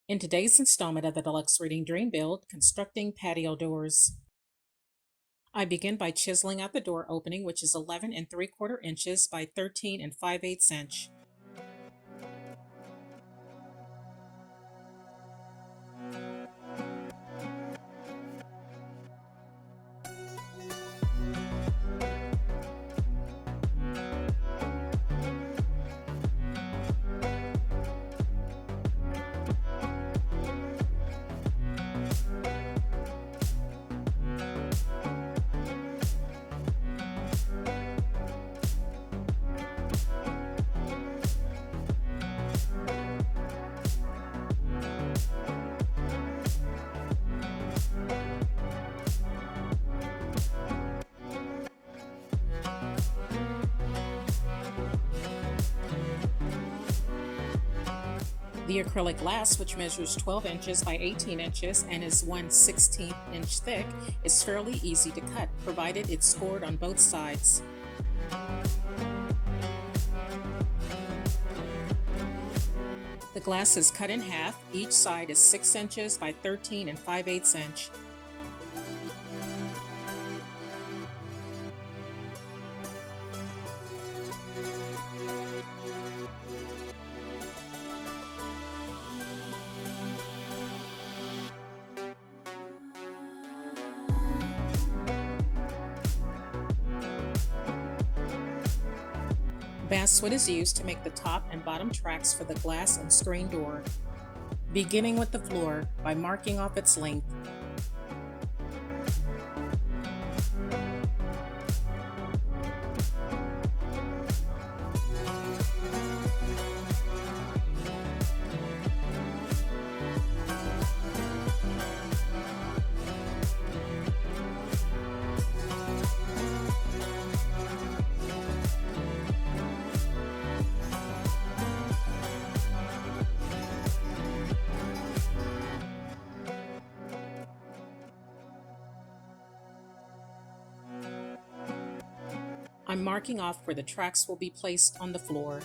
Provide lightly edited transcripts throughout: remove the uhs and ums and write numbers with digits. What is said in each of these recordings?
In today's installment of the Deluxe Reading Dream Build, constructing patio doors. I begin by chiseling out the door opening, which is 11 3/4 inches by 13 5/8 inch. The acrylic glass, which measures 12 inches by 18 inches and is 1/16 inch thick, is fairly easy to cut, provided it's scored on both sides. The glass is cut in half. Each side is 6 inches by 13 5/8 inch. Basswood is used to make the top and bottom tracks for the glass and screen door, beginning with the floor by marking off its length. I'm marking off where the tracks will be placed on the floor.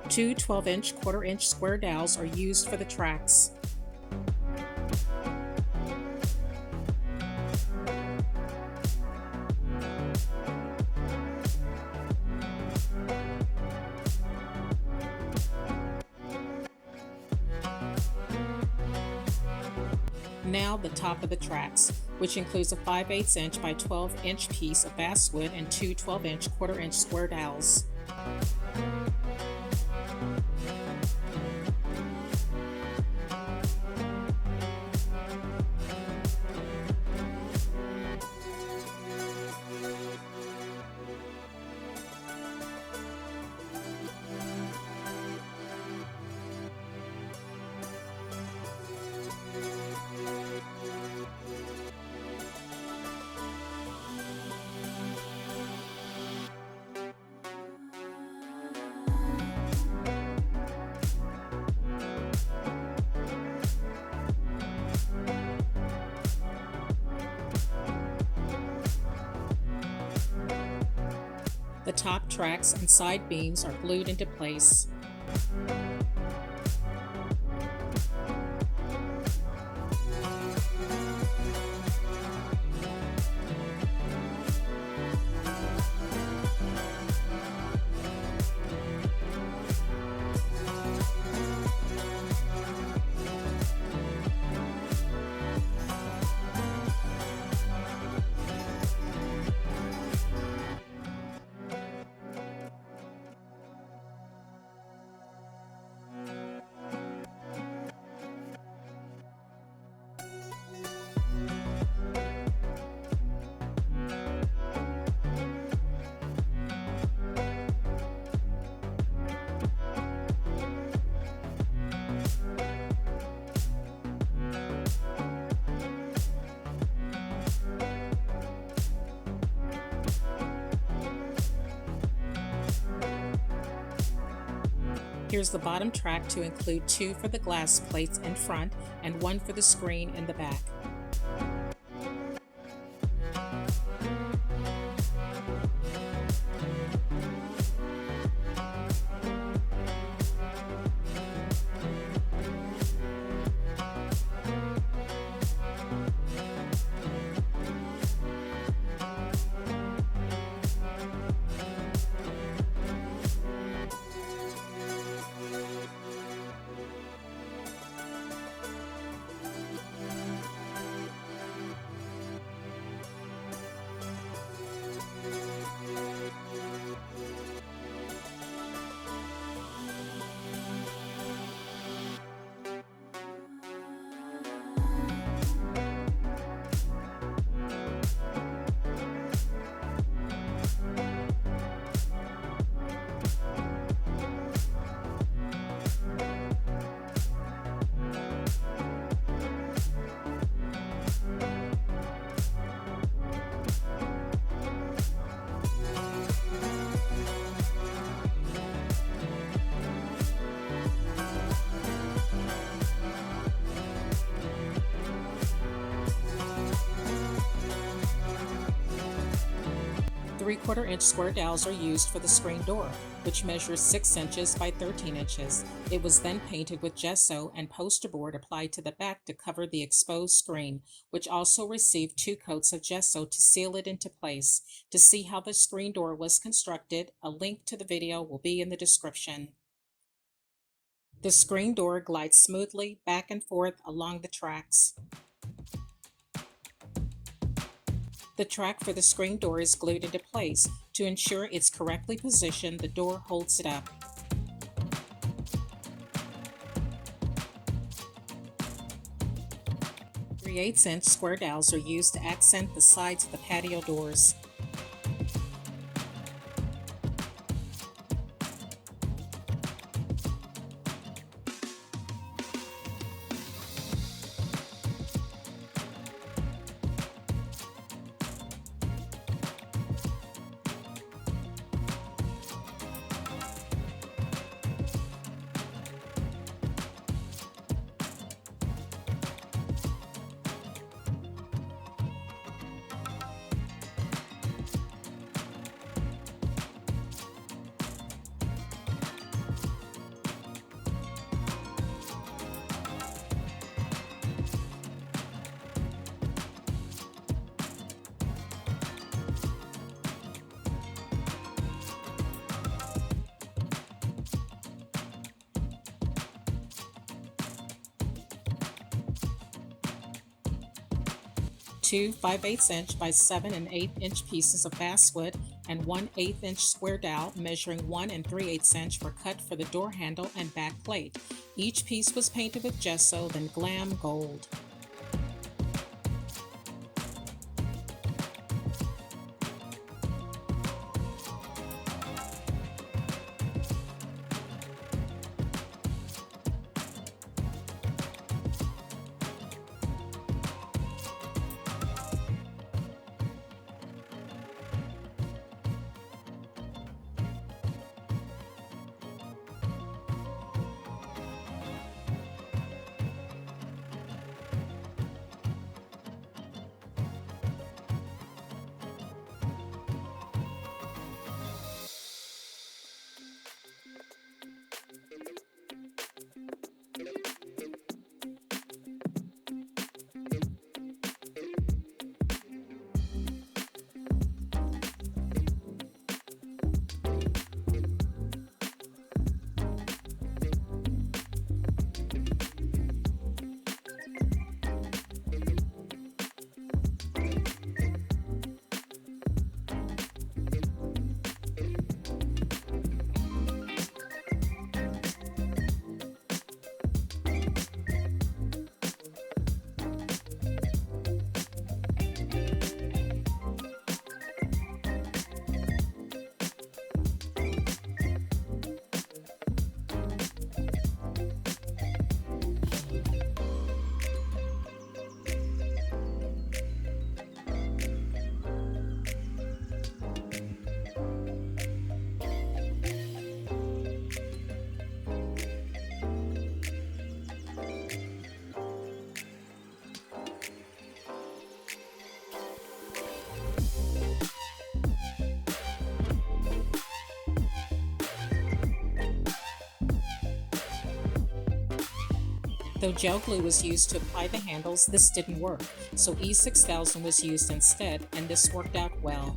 Two 12-inch, 1/4-inch square dowels are used for the tracks. Now the top of the tracks, which includes a 5/8 inch by 12-inch piece of basswood and two 12-inch, 1/4-inch square dowels. The top tracks and side beams are glued into place. Here's the bottom track to include two for the glass plates in front and one for the screen in the back. Three-quarter-inch square dowels are used for the screen door, which measures 6 inches by 13 inches. It was then painted with gesso and poster board applied to the back to cover the exposed screen, which also received 2 coats of gesso to seal it into place. To see how the screen door was constructed, a link to the video will be in the description. The screen door glides smoothly back and forth along the tracks. The track for the screen door is glued into place. To ensure it's correctly positioned, the door holds it up. 3/8" square dowels are used to accent the sides of the patio doors. Two 5/8" by 7 1/8" pieces of basswood and 1/8" square dowel measuring 1 3/8" were cut for the door handle and back plate. Each piece was painted with gesso, then glam gold. Though gel glue was used to apply the handles, this didn't work, so E6000 was used instead, and this worked out well.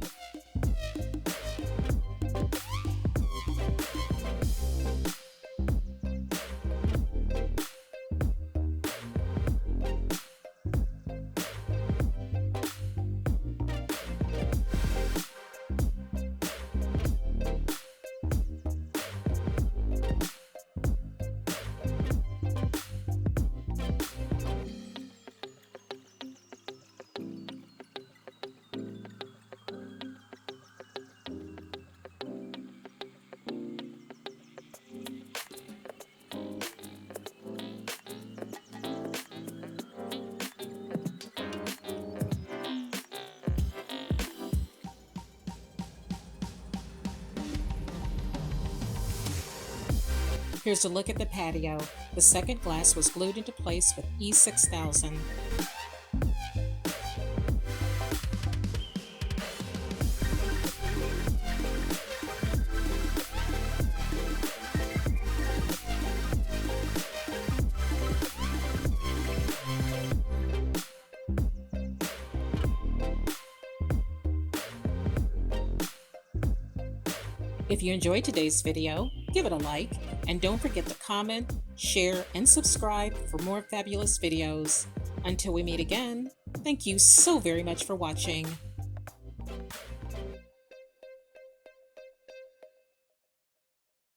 Here's a look at the patio. The second glass was glued into place with E6000. If you enjoyed today's video, give it a like, and don't forget to comment, share, and subscribe for more fabulous videos. Until we meet again, thank you so very much for watching.